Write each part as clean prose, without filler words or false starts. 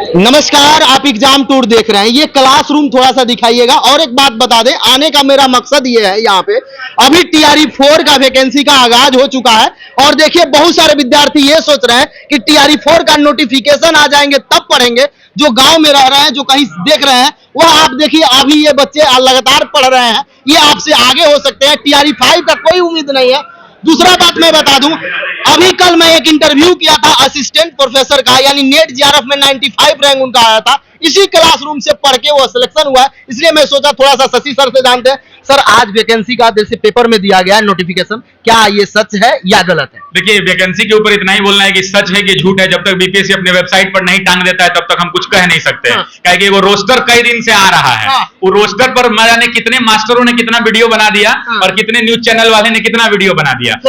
नमस्कार, आप exam tour देख रहे हैं। ये क्लासरूम थोड़ा सा दिखाइएगा। और एक बात बता दें, आने का मेरा मकसद ये है, यहाँ पे अभी टीआरई 4 का वैकेंसी का आगाज हो चुका है। और देखिए, बहुत सारे विद्यार्थी ये सोच रहे हैं कि टीआरई 4 का नोटिफिकेशन आ जाएंगे तब पढ़ेंगे। जो गांव में रह रहे हैं, जो कहीं देख रहे हैं, वह आप देखिए, अभी ये बच्चे लगातार पढ़ रहे हैं। ये आपसे आगे हो सकते हैं। टीआरई 5 का कोई उम्मीद नहीं है। दूसरा बात मैं बता दूं, अभी कल मैं एक इंटरव्यू किया था असिस्टेंट प्रोफेसर का, यानी नेट जीआरएफ में 95 रैंक उनका आया था। इसी क्लासरूम से पढ़ के वो सिलेक्शन हुआ है। इसलिए मैं सोचा थोड़ा सा शशि सर से जानते हैं। सर, आज वैकेंसी का जैसे पेपर में दिया गया है नोटिफिकेशन, क्या ये सच है या गलत है? देखिए, वैकेंसी के ऊपर इतना ही बोलना है कि सच है कि झूठ है। जब तक बीपीएससी अपने वेबसाइट पर नहीं टांग देता है तब तक हम कुछ कह नहीं सकते। क्या कि वो रोस्टर कई दिन से आ रहा है। वो रोस्टर पर मैंने कितने मास्टरों ने कितना वीडियो बना दिया और कितने न्यूज चैनल वाले ने कितना वीडियो बना दिया,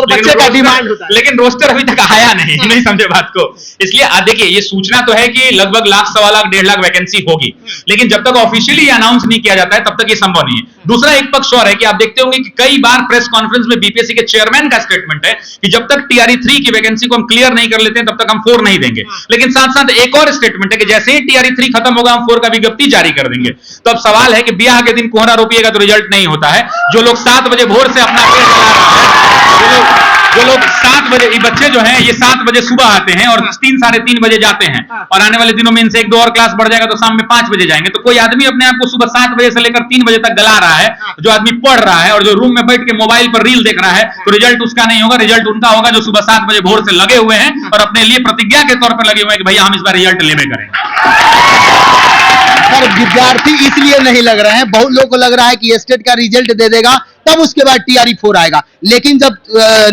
लेकिन रोस्टर अभी तक आया नहीं। नहीं समझे बात को। इसलिए देखिए, ये सूचना तो है कि लगभग लाख, सवा लाख, 1.5 लाख वैकेंसी होगी, लेकिन जब तक ऑफिशियली अनाउंस नहीं किया जाता है तब तक ये संभव नहीं है। दूसरा एक पक्ष और है कि आप देखते होंगे कि कई बार प्रेस कॉन्फ्रेंस में बीपीएससी के चेयरमैन का स्टेटमेंट है कि जब तक टीआरई 3 की वैकेंसी को हम क्लियर नहीं कर लेते हैं तब तक हम 4 नहीं देंगे। लेकिन साथ साथ एक और स्टेटमेंट है कि जैसे ही टीआरई 3 खत्म होगा हम 4 का विज्ञप्ति जारी कर देंगे। तो अब सवाल है कि ब्याह के दिन कोहरा रोपिएगा तो रिजल्ट नहीं होता है। जो लोग 7 बजे भोर से अपना पेट चला रहा है, जो लोग 7 बजे, ये बच्चे जो हैं ये 7 बजे सुबह आते हैं और 3, साढ़े 3 बजे जाते हैं, और आने वाले दिनों में इनसे 1-2 और क्लास बढ़ जाएगा तो शाम में 5 बजे जाएंगे। तो कोई आदमी अपने आप को सुबह 7 बजे से लेकर 3 बजे तक गला रहा है। जो आदमी पढ़ रहा है और जो रूम में बैठ के मोबाइल पर रील देख रहा है, तो रिजल्ट उसका नहीं होगा। रिजल्ट उनका होगा जो सुबह 7 बजे भोर से लगे हुए हैं और अपने लिए प्रतिज्ञा के तौर पर लगे हुए हैं कि भैया हम इस बार रिजल्ट लेवे करेंगे। सर, विद्यार्थी इसलिए नहीं लग रहे हैं। बहुत लोगों को लग रहा है कि स्टेट का रिजल्ट दे देगा तब उसके बाद टीआरई 4 आएगा। लेकिन जब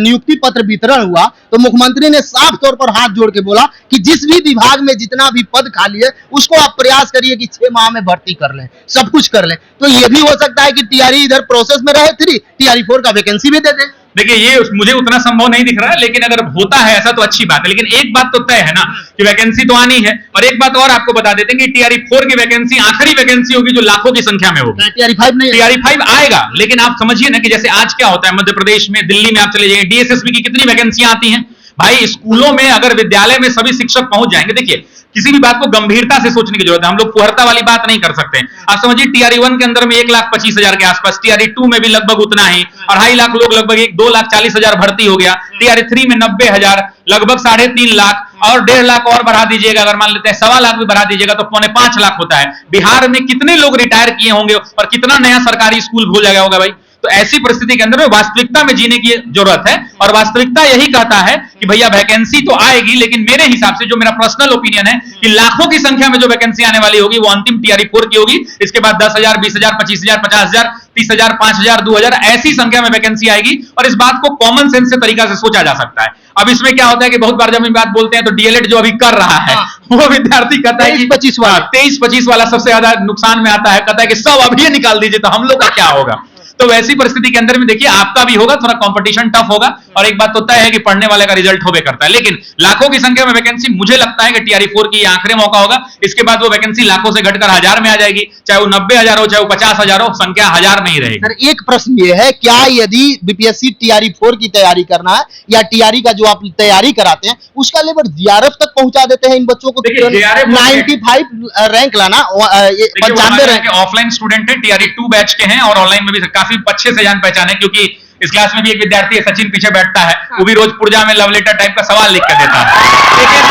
नियुक्ति पत्र वितरण हुआ तो मुख्यमंत्री ने साफ तौर पर हाथ जोड़ के बोला कि जिस भी विभाग में जितना भी पद खाली है उसको आप प्रयास करिए कि 6 माह में भर्ती कर लें, सब कुछ कर लें। तो ये भी हो सकता है कि टीआरई इधर प्रोसेस में रहे, 3 टीआरई 4 का वैकेंसी भी दे दे। देखिए, ये मुझे उतना संभव नहीं दिख रहा है, लेकिन अगर होता है ऐसा तो अच्छी बात है। लेकिन एक बात तो तय है ना कि वैकेंसी तो आनी है। और एक बात और आपको बता देते हैं कि टीआरई 4 की वैकेंसी आखिरी वैकेंसी होगी जो लाखों की संख्या में होगी। टीआरई 5 नहीं, टीआरई 5 आएगा। लेकिन आप समझिए ना कि जैसे आज क्या होता है मध्य प्रदेश में, दिल्ली में आप चले जाइए, डीएसएसबी की कितनी वैकेंसियां आती हैं भाई। स्कूलों में अगर विद्यालय में सभी शिक्षक पहुंच जाएंगे, देखिए किसी भी बात को गंभीरता से सोचने की जरूरत है। हम लोग फुहरता वाली बात नहीं कर सकते। आप समझिए, टीआरई 1 के अंदर में 1,25,000 के आसपास, टीआरई 2 में भी लगभग उतना ही, 2.5 लाख लोग, लगभग 2,40,000 भर्ती हो गया। टीआरई 3 में 90,000, लगभग 3.5 लाख, और 1.5 लाख और बढ़ा दीजिएगा, अगर मान लेते हैं 1.25 लाख भी बढ़ा दीजिएगा तो 4.5 लाख होता है। बिहार में कितने लोग रिटायर किए होंगे और कितना नया सरकारी स्कूल खोल जाएगा होगा भाई। तो ऐसी परिस्थिति के अंदर में वास्तविकता में जीने की जरूरत है। और वास्तविकता यही कहता है कि भैया वैकेंसी तो आएगी, लेकिन मेरे हिसाब से, जो मेरा पर्सनल ओपिनियन है, कि लाखों की संख्या में जो वैकेंसी आने वाली होगी वो अंतिम टीआरई 4 की होगी। इसके बाद 10,000, 20,000, 25,000, 50,000, 30,000, 5,000, 2,000 ऐसी संख्या में वैकेंसी आएगी। और इस बात को कॉमन सेंस से तरीका से सोचा जा सकता है। अब इसमें क्या होता है कि बहुत बार जब हम बात बोलते हैं तो डीएलएड जो अभी कर रहा है वो विद्यार्थी कहता है कि 23-25 वाला सबसे ज्यादा नुकसान में आता है। कहता है कि सब अभी निकाल दीजिए तो हम लोग का क्या होगा। तो वैसी परिस्थिति के अंदर में देखिए, आपका भी होगा, थोड़ा कंपटीशन टफ होगा। और एक बात तो तय है कि पढ़ने वाले का रिजल्ट होबे करता है। लेकिन लाखों की संख्या में वैकेंसी, मुझे लगता है कि टीआरई 4 की आखिरी मौका होगा। इसके बाद वो वैकेंसी लाखों से घटकर 1000 में आ जाएगी। चाहे वो 90,000 हो, चाहे वो 50,000 हो, संख्या 1000 में ही रहेगी। सर, एक प्रश्न ये है, क्या यदि बीपीएससी टीआरई 4 की तैयारी करना है या टीआरई का जो आप तैयारी कराते हैं उसका लेवल जीआरएफ तक पहुंचा देते हैं इन बच्चों को? 95 रैंक लाना, 95 रैंक। ऑफलाइन स्टूडेंट है, टीआरई 2 बैच के हैं, और ऑनलाइन में भी काफी अच्छे से जान पहचान है। क्योंकि इस क्लास में भी एक विद्यार्थी है, सचिन, पीछे बैठता है, वो भी रोज पुर्जा में लव लेटर टाइप का सवाल लिख कर देता है। लेकिन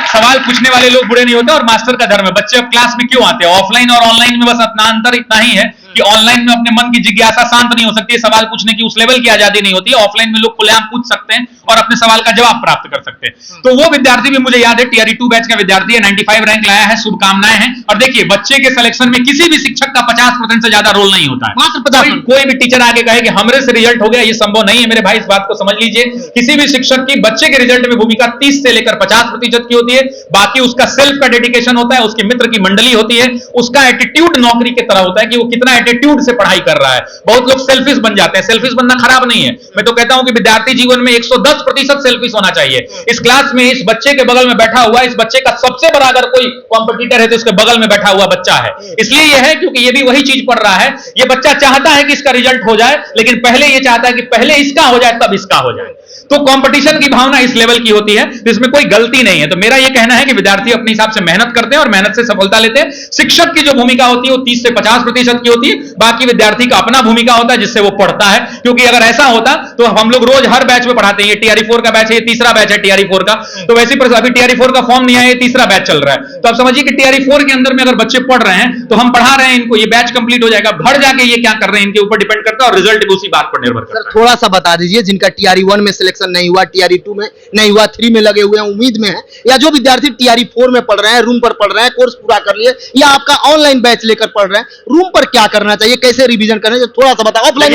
सवाल पूछने वाले लोग बुरे नहीं होते, और मास्टर का धर्म है। बच्चे अब क्लास में क्यों आते हैं? ऑफलाइन और ऑनलाइन में बस अपना अंतर इतना ही है कि ऑनलाइन में अपने मन की जिज्ञासा शांत नहीं हो सकती है, सवाल पूछने की उस लेवल की आजादी नहीं होती है। ऑफलाइन में लोग खुलेआम पूछ सकते हैं और अपने सवाल का जवाब प्राप्त कर सकते हैं। तो वो विद्यार्थी भी, मुझे याद है, टीआरई 2 बैच का विद्यार्थी है, 95 रैंक लाया है, शुभकामनाएं हैं। और देखिए, बच्चे के सिलेक्शन में किसी भी शिक्षक का 50% से ज्यादा रोल नहीं होता है। मात्र 50%। कोई भी टीचर आगे कहे कि हमरे से रिजल्ट हो गया, ये संभव नहीं है मेरे भाई। इस बात को समझ लीजिए, किसी भी शिक्षक की बच्चे के रिजल्ट में भूमिका 30 से लेकर 50% की होती है। बाकी उसका सेल्फ का डेडिकेशन होता है, उसके मित्र की मंडली होती है, उसका एटीट्यूड नौकरी की तरह होता है कि वो कितना एटीट्यूड से पढ़ाई कर रहा है। बहुत लोग सेल्फिश बन जाते हैं। सेल्फिश बनना खराब नहीं है, मैं तो कहता हूं कि विद्यार्थी जीवन में 110% सेल्फिश होना चाहिए। इस क्लास में इस बच्चे के बगल में बैठा हुआ, इस बच्चे का सबसे बड़ा अगर कोई कॉम्पिटिटर है तो इसके बगल में बैठा हुआ बच्चा है। इसलिए यह है क्योंकि ये भी वही चीज पढ़ रहा है। ये बच्चा चाहता है कि इसका रिजल्ट हो जाए, लेकिन पहले ये चाहता है कि पहले इसका हो जाए तब इसका हो जाए। तो कंपटीशन की भावना इस लेवल की होती है, तो इसमें कोई गलती नहीं है। तो मेरा यह कहना है कि विद्यार्थी अपने हिसाब से मेहनत करते हैं और मेहनत से सफलता लेते हैं। शिक्षक की जो भूमिका होती है वो 30 से 50% की होती है, बाकी विद्यार्थी का अपना भूमिका होता है जिससे वो पढ़ता है। क्योंकि अगर ऐसा होता तो हम लोग रोज हर बैच में पढ़ाते हैं। ये टीआरई 4 का बैच है, ये तीसरा बैच है टीआरई 4 का। तो वैसे अभी टीआरई 4 का फॉर्म नहीं आया, ये तीसरा बैच चल रहा है। तो आप समझिए कि टीआरई 4 के अंदर में अगर बच्चे पढ़ रहे हैं तो हम पढ़ा रहे हैं इनको, ये बैच कंप्लीट हो जाएगा। भर जाके ये क्या कर रहे हैं इनके ऊपर डिपेंड करता है और रिजल्ट भी उसी बात पर निर्भर करता है। थोड़ा सा बता दीजिए, जिनका टीआरई 1 में सिलेक्शन नहीं हुआ, टीआरई 2 में नहीं हुआ, 3 में लगे हुए हैं, उम्मीद में है, या जो विद्यार्थी टीआरई 4 में पढ़ रहे हैं, रूम पर पढ़ रहे हैं, कोर्स पूरा कर लिए, या आपका ऑनलाइन बैच लेकर पढ़ रहे हैं, रूम पर क्या करना चाहिए, कैसे रिवीजन करना चाहिए, थोड़ा सा बताओ। ऑफलाइन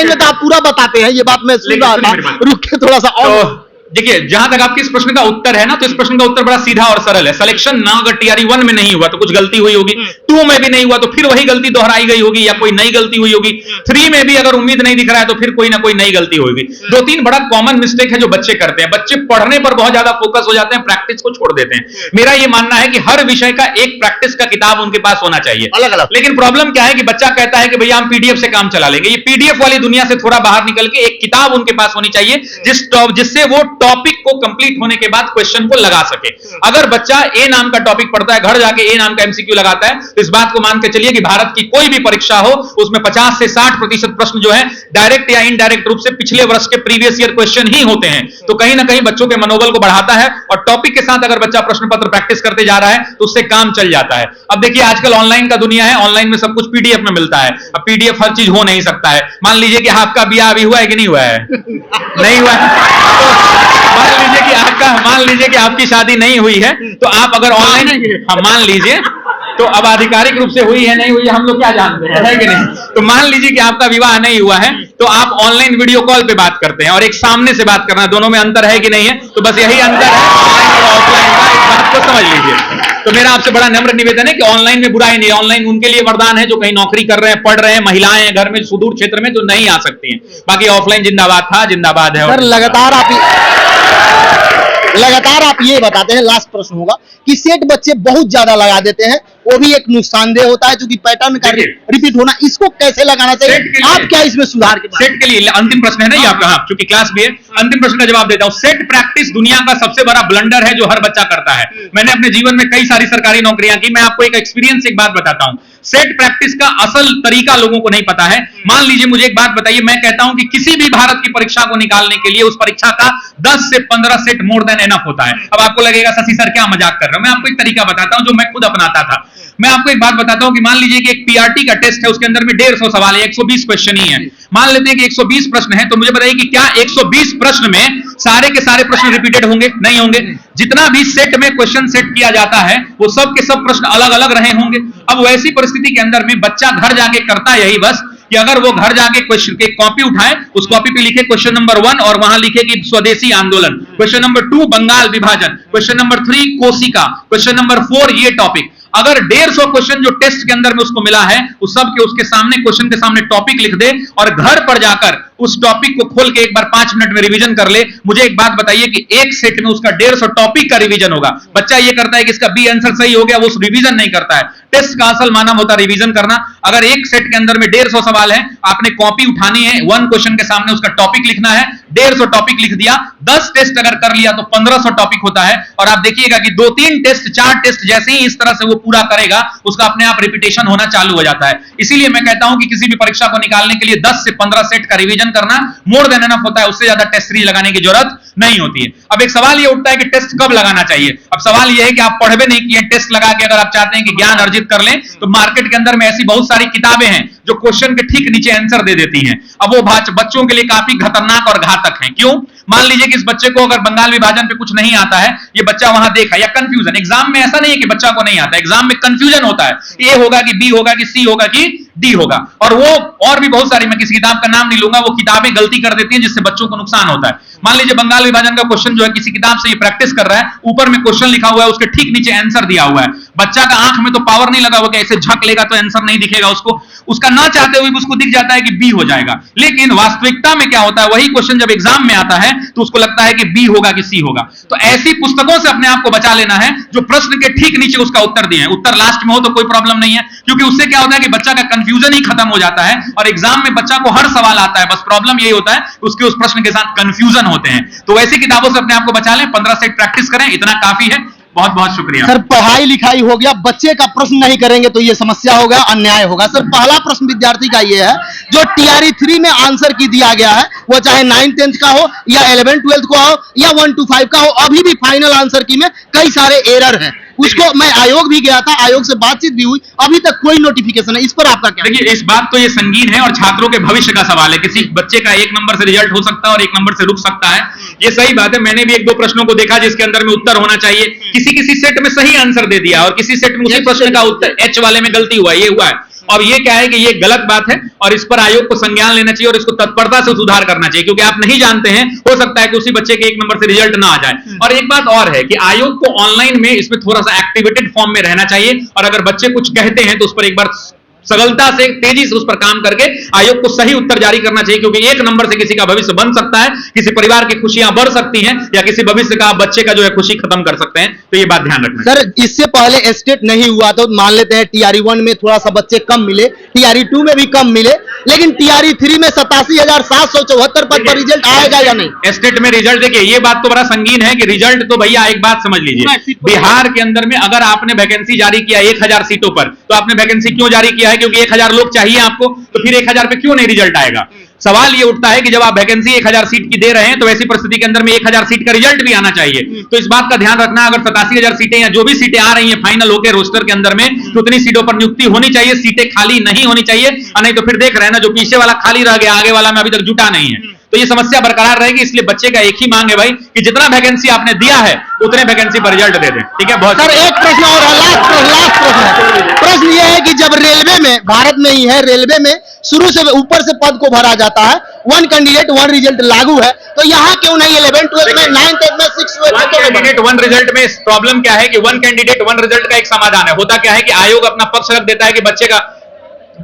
में तो आप पूरा बताते हैं, ये बात मैं सुन रहा था, रुक के थोड़ा सा और देखिए, जहां तक आपके इस प्रश्न का उत्तर है ना, तो इस प्रश्न का उत्तर बड़ा सीधा और सरल है। सिलेक्शन ना अगर टीआरई 1 में नहीं हुआ तो कुछ गलती हुई होगी, 2 में भी नहीं हुआ तो फिर वही गलती दोहराई गई होगी या कोई नई गलती हुई होगी, 3 में भी अगर उम्मीद नहीं दिख रहा है तो फिर कोई ना कोई नई गलती होगी। 2-3 बड़ा कॉमन मिस्टेक है जो बच्चे करते हैं। बच्चे पढ़ने पर बहुत ज्यादा फोकस हो जाते हैं, प्रैक्टिस को छोड़ देते हैं। मेरा यह मानना है कि हर विषय का एक प्रैक्टिस का किताब उनके पास होना चाहिए अलग अलग। लेकिन प्रॉब्लम क्या है कि बच्चा कहता है कि भैया हम पीडीएफ से काम चला लेंगे। ये पीडीएफ वाली दुनिया से थोड़ा बाहर निकल के एक किताब उनके पास होनी चाहिए जिससे वो टॉपिक को कंप्लीट होने के बाद क्वेश्चन को लगा सके। अगर बच्चा ए नाम का टॉपिक पढ़ता है, घर जाके ए नाम का एमसीक्यू लगाता है, तो इस बात को मान के चलिए कि भारत की कोई भी परीक्षा हो उसमें 50 से 60% प्रश्न जो है डायरेक्ट या इनडायरेक्ट रूप से पिछले वर्ष के प्रीवियस ईयर क्वेश्चन ही होते हैं। तो कहीं ना कहीं बच्चों के मनोबल को बढ़ाता है और टॉपिक के साथ अगर बच्चा प्रश्न पत्र प्रैक्टिस करते जा रहा है तो उससे काम चल जाता है। अब देखिए, आजकल ऑनलाइन का दुनिया है, ऑनलाइन में सब कुछ पीडीएफ में मिलता है। अब पीडीएफ हर चीज हो नहीं सकता है। मान लीजिए कि आपका ब्याह अभी हुआ है कि नहीं हुआ है? नहीं हुआ है। मान लीजिए कि आपकी शादी नहीं हुई है, तो आप अगर ऑनलाइन मान लीजिए, तो अब आधिकारिक रूप से हुई है नहीं हुई है हम लोग क्या जानते हैं, है कि नहीं? तो मान लीजिए कि आपका विवाह नहीं हुआ है, तो आप ऑनलाइन वीडियो कॉल पे बात करते हैं और एक सामने से बात करना, दोनों में अंतर है कि नहीं है? तो बस यही अंतर है ऑनलाइन और ऑफलाइन का, इस बात को समझ लीजिए। तो मेरा आपसे बड़ा नम्र निवेदन है कि ऑनलाइन में बुराई नहीं है। ऑनलाइन उनके लिए वरदान है जो कहीं नौकरी कर रहे हैं, पढ़ रहे हैं, महिलाएं हैं घर में सुदूर क्षेत्र में जो नहीं आ सकती हैं। बाकी ऑफलाइन जिंदाबाद था, जिंदाबाद है। सर लगातार आप ये बताते हैं, लास्ट प्रश्न होगा, कि सेट बच्चे बहुत ज्यादा लगा देते हैं, वो भी एक नुकसानदेह होता है क्योंकि पैटर्न का रिपीट होना, इसको कैसे लगाना चाहिए? आप क्या इसमें सुधार के सेट के लिए अंतिम प्रश्न है ना ये आपका? क्योंकि क्लास भी है, अंतिम प्रश्न का जवाब देता हूं। सेट प्रैक्टिस दुनिया का सबसे बड़ा ब्लंडर है जो हर बच्चा करता है। मैंने अपने जीवन में कई सारी सरकारी नौकरियां की, मैं आपको एक एक्सपीरियंस एक बात बताता हूं। सेट प्रैक्टिस का असल तरीका लोगों को नहीं पता है। मान लीजिए, मुझे एक बात बताइए, मैं कहता हूं कि किसी भी भारत की परीक्षा को निकालने के लिए उस परीक्षा का 10 से 15 सेट मोर देन एनफ होता है। अब आपको लगेगा शशि सर क्या मजाक कर रहे हो, मैं आपको एक तरीका बताता हूं जो मैं खुद अपनाता था। मैं आपको एक बात बताता हूं कि मान लीजिए कि एक पीआरटी का टेस्ट है, उसके अंदर में 150 सवाल है, 120 क्वेश्चन ही है। मान लेते हैं कि 120 प्रश्न है, तो मुझे बताइए कि क्या 120 प्रश्न में सारे के सारे प्रश्न रिपीटेड होंगे? नहीं होंगे। जितना भी सेट में क्वेश्चन सेट किया जाता है वो सब के सब प्रश्न अलग अलग रहे होंगे। अब वैसी परिस्थिति के अंदर में बच्चा घर जाके करता यही बस कि अगर वो घर जाके क्वेश्चन एक कॉपी उठाए, उस कॉपी पे लिखे क्वेश्चन नंबर 1 और वहां लिखे कि स्वदेशी आंदोलन, क्वेश्चन नंबर 2 बंगाल विभाजन, क्वेश्चन नंबर 3 कोशिका, क्वेश्चन नंबर 4 ये टॉपिक। अगर 150 क्वेश्चन जो टेस्ट के अंदर में उसको मिला है उस सब के उसके सामने क्वेश्चन के सामने टॉपिक लिख दे और घर पर जाकर उस टॉपिक को खोल के एक बार 5 मिनट में रिवीजन कर ले। मुझे एक बात बताइए कि एक सेट में उसका 150 टॉपिक का रिवीजन होगा। बच्चा ये करता है कि इसका बी आंसर सही हो गया, वो रिवीजन नहीं करता है। टेस्ट का असल मानव होता है रिवीजन करना। अगर एक सेट के अंदर में 150 सवाल है, आपने कॉपी उठानी है, 1 क्वेश्चन के सामने उसका टॉपिक लिखना है, 150 टॉपिक लिख दिया, 10 टेस्ट अगर कर लिया तो 1500 टॉपिक होता है। और आप देखिएगा कि 2-3 टेस्ट 4 टेस्ट जैसे ही इस तरह से वो पूरा करेगा उसका अपने आप रिपीटेशन होना चालू हो जाता है। इसीलिए मैं कहता हूं कि किसी भी परीक्षा को निकालने के लिए 10 से 15 सेट का रिवीजन करना मोर देन एनफ होता है, उससे ज्यादा टेस्ट सीरीज लगाने की जरूरत नहीं होती है। अब एक सवाल ये उठता है कि टेस्ट कब लगाना चाहिए। अब सवाल ये है कि आप पढ़ भी नहीं किए, टेस्ट लगा के अगर आप चाहते हैं कि ज्ञान अर्जित कर लें, तो मार्केट के अंदर में ऐसी बहुत सारी किताबें हैं जो क्वेश्चन के ठीक नीचे आंसर दे देती हैं। अब वो बच्चों के लिए काफी खतरनाक और घातक हैं। क्यों? मान लीजिए कि इस बच्चे को अगर बंगाल विभाजन पे कुछ नहीं आता है, ये बच्चा वहां देखा, या कंफ्यूजन, एग्जाम में ऐसा नहीं है कि बच्चा को नहीं आता, एग्जाम में कंफ्यूजन होता है, ए होगा कि बी होगा कि सी होगा कि डी होगा। और वो और भी बहुत सारी, मैं किसी किताब का नाम नहीं लूंगा, वो किताबें गलती कर देती हैं जिससे बच्चों को नुकसान होता है। मान लीजिए बंगाल विभाजन का क्वेश्चन जो है किसी किताब से ये प्रैक्टिस कर रहा है, ऊपर में क्वेश्चन लिखा हुआ है, उसके ठीक नीचे आंसर दिया हुआ है, बच्चा का आंख में तो पावर नहीं लगा हुआ कि ऐसे झक लेगा तो आंसर नहीं दिखेगा उसको, उसका ना चाहते हुए उसको दिख जाता है कि बी हो जाएगा। लेकिन वास्तविकता में क्या होता है, वही क्वेश्चन जब एग्जाम में आता है तो उसको लगता है कि बी होगा कि सी होगा। तो ऐसी पुस्तकों से अपने आप को बचा लेना है जो प्रश्न के ठीक नीचे उसका उत्तर दिए हैं। उत्तर लास्ट में हो तो कोई प्रॉब्लम नहीं है, क्योंकि उससे क्या होता है कि बच्चा का कंफ्यूजन ही खत्म हो जाता है और एग्जाम में बच्चा को हर सवाल आता है, बस प्रॉब्लम यही होता है उसके उस प्रश्न के साथ कंफ्यूजन होते हैं। तो ऐसी किताबों से अपने आप को बचा लें, 15 सेट प्रैक्टिस करें, इतना काफी है। बहुत बहुत शुक्रिया सर। पढ़ाई लिखाई हो गया, बच्चे का प्रश्न नहीं करेंगे तो ये समस्या होगा, अन्याय होगा। सर पहला प्रश्न विद्यार्थी का ये है जो टीआरई 3 में आंसर की दिया गया है, वो चाहे 9th 10th का हो या 11th 12th का हो या 1 to 5 का हो, अभी भी फाइनल आंसर की में कई सारे एरर हैं। उसको मैं आयोग भी गया था, आयोग से बातचीत भी हुई, अभी तक कोई नोटिफिकेशन है, इस पर आपका क्या? देखिए इस बात तो ये संगीन है और छात्रों के भविष्य का सवाल है। किसी बच्चे का 1 नंबर से रिजल्ट हो सकता है और 1 नंबर से रुक सकता है, ये सही बात है। मैंने भी 1-2 प्रश्नों को देखा जिसके अंदर में उत्तर होना चाहिए, किसी सेट में सही आंसर दे दिया और किसी सेट में उसी प्रश्न का उत्तर एच वाले में गलती हुआ, ये हुआ है। और ये क्या है कि ये गलत बात है और इस पर आयोग को संज्ञान लेना चाहिए और इसको तत्परता से सुधार करना चाहिए, क्योंकि आप नहीं जानते हैं, हो सकता है कि उसी बच्चे के 1 नंबर से रिजल्ट ना आ जाए। और एक बात और है कि आयोग को ऑनलाइन में इसमें थोड़ा सा एक्टिवेटेड फॉर्म में रहना चाहिए और अगर बच्चे कुछ कहते हैं तो उस पर एक बार सरलता से, तेजी से उस पर काम करके आयोग को सही उत्तर जारी करना चाहिए, क्योंकि 1 नंबर से किसी का भविष्य बन सकता है, किसी परिवार की खुशियां बढ़ सकती हैं या किसी भविष्य का बच्चे का जो है खुशी खत्म कर सकते हैं। तो ये बात ध्यान रखना। सर इससे पहले स्टेट नहीं हुआ तो मान लेते हैं टीआरई 1 में थोड़ा सा बच्चे कम मिले, टीआरई 2 में भी कम मिले, लेकिन टीआरई 3 में 87,774 पद पर रिजल्ट आएगा या नहीं? स्टेट में रिजल्ट देखिए, ये बात तो बड़ा संगीन है कि रिजल्ट तो भैया एक बात समझ लीजिए, बिहार के अंदर में अगर आपने वैकेंसी जारी किया 1000 सीटों पर, तो आपने वैकेंसी क्यों जारी किया है? क्योंकि 1000 लोग चाहिए आपको, तो फिर 1000 पे क्यों नहीं रिजल्ट आएगा? सवाल ये उठता है कि जब आप वैकेंसी 1000 सीट की दे रहे हैं तो ऐसी परिस्थिति के अंदर में 1000 सीट का रिजल्ट भी आना चाहिए। तो इस बात का ध्यान रखना, अगर 87,000 सीटें या जो भी सीटें आ रही हैं फाइनल होकर रोस्टर के अंदर में, तो उतनी सीटों पर नियुक्ति होनी चाहिए, सीटें खाली नहीं होनी चाहिए। नहीं तो फिर देख रहे हैं ना, जो पीछे वाला खाली रह गया, आगे वाला में अभी तक जुटा नहीं है, तो ये समस्या बरकरार रहेगी। इसलिए बच्चे का एक ही मांग है भाई कि जितना वैकेंसी आपने दिया है उतने वैकेंसी पर रिजल्ट दे दें, ठीक है? बहुत सर एक प्रश्न और है, लास्ट प्रश्न ये है कि जब रेलवे में, भारत में ही है, रेलवे में शुरू से ऊपर से पद को भरा जाता है, 1 कैंडिडेट 1 रिजल्ट लागू है, तो यहाँ क्यों नहीं 11th 12th में, 9th 10th में, 6th 1 कैंडिडेट 1 रिजल्ट में प्रॉब्लम क्या है कि 1 कैंडिडेट 1 रिजल्ट का एक समाधान है। होता क्या है कि आयोग अपना पक्ष रख देता है कि बच्चे का,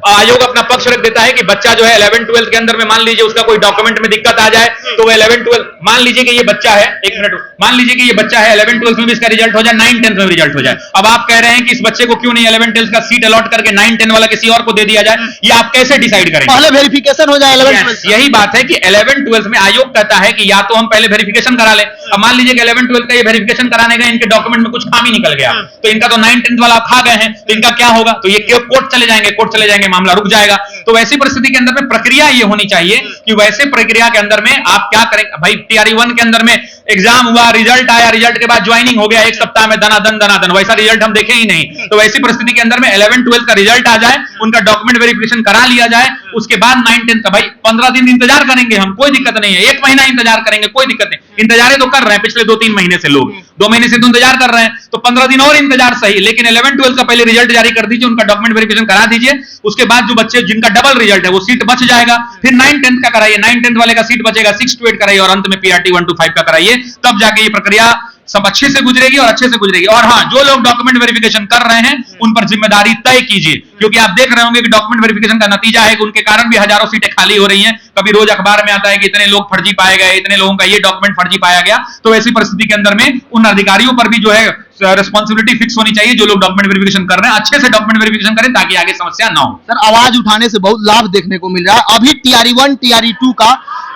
आयोग अपना पक्ष रख देता है कि बच्चा जो है 11th 12th के अंदर में मान लीजिए उसका कोई डॉक्यूमेंट में दिक्कत आ जाए तो वो 11th 12th, मान लीजिए कि ये बच्चा है, 1 मिनट, मान लीजिए कि ये बच्चा है 11th 12th में भी इसका रिजल्ट हो जाए, 9th 10th में रिजल्ट हो जाए। अब आप कह रहे हैं कि इस बच्चे को क्यों नहीं 11th 12th का सीट अलॉट करके 9th 10th वाला किसी और को दे दिया जाए? ये आप कैसे डिसाइड करेंगे? पहले वेरिफिकेशन हो जाए 11th 12th। यही बात है कि 11th 12th में आयोग कहता है कि या तो हम पहले वेरिफिकेशन करा लें। अब मान लीजिए कि 11th 12th का ये वेरिफिकेशन कराने गए, इनके डॉक्यूमेंट में कुछ खामी निकल गया, तो इनका तो 9th 10th वाला खा गए हैं, तो इनका क्या होगा? तो ये कोर्ट चले जाएंगे, मामला रुक जाएगा। तो वैसी परिस्थिति के अंदर में प्रक्रिया ये होनी चाहिए कि वैसे प्रक्रिया के अंदर में आप क्या करें भाई, टीआरई 1 के अंदर में एग्जाम हुआ, रिजल्ट आया, रिजल्ट के बाद ज्वाइनिंग हो गया, 1 सप्ताह में दनादन, वैसा रिजल्ट हम देखे ही नहीं। तो वैसी परिस्थिति के अंदर में 11th 12th का रिजल्ट आ जाए, उनका डॉक्यूमेंट वेरिफिकेशन करा लिया जाए, उसके बाद 9th 10th का भाई 15 दिन इंतजार करेंगे हम, कोई दिक्कत नहीं है, 1 महीना इंतजार करेंगे, कोई दिक्कत नहीं। इंतजार तो कर रहे हैं पिछले 2-3 महीने से, लोग 2 महीने से तो इंतजार कर रहे हैं, तो 15 दिन और इंतजार सही, लेकिन 11th 12th का पहले रिजल्ट जारी कर दीजिए, उनका डॉक्यूमेंट वेरिफिकेशन करा दीजिए, उसके बाद जो बच्चे जिनका डबल रिजल्ट है वो सीट बच जाएगा, फिर 9th 10th का कराइए, 9th 10th वाले का सीट बचेगा, 6 to 8 कराइए और अंत में पीआरटी 1 to 5 का कराइए, तब जाके ये प्रक्रिया सब अच्छे से गुजरेगी और अच्छे से गुजरेगी। और हाँ, जो लोग डॉक्यूमेंट वेरिफिकेशन कर रहे हैं उन पर जिम्मेदारी तय कीजिए, क्योंकि आप देख रहे होंगे कि डॉक्यूमेंट वेरिफिकेशन का नतीजा है कि उनके कारण भी हजारों सीटें खाली हो रही हैं। कभी रोज अखबार में आता है कि इतने लोग फर्जी पाए गए, इतने लोगों का ये डॉक्यूमेंट फर्जी पाया गया। तो ऐसी परिस्थिति के अंदर में उन अधिकारियों पर भी जो है रिस्पॉन्सिबिलिटी फिक्स होनी चाहिए, जो लोग डॉक्यूमेंट वेरिफिकेशन कर रहे हैं अच्छे से डॉक्यूमेंट वेरिफिकेशन करें ताकि आगे समस्या ना हो। सर आवाज उठाने से बहुत लाभ देखने को मिल रहा है। अभी टीआरई 1 टीआरई 2 का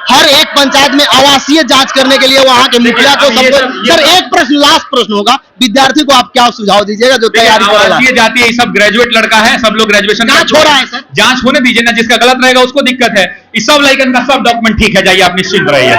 हर एक पंचायत में आवासीय जांच करने के लिए वहां के मुखिया को सर एक प्रश्न, लास्ट प्रश्न होगा, विद्यार्थी को आप क्या सुझाव दीजिएगा जो तैयारी कर रहा है? जाती है, सब ग्रेजुएट लड़का है, सब लोग ग्रेजुएशन जांच हो रहा है सर, जांच होने दीजिए ना, जिसका गलत रहेगा उसको दिक्कत है। इस सब लाइकन का सब डॉक्यूमेंट ठीक है, जाइए आप निश्चिंत रहिए।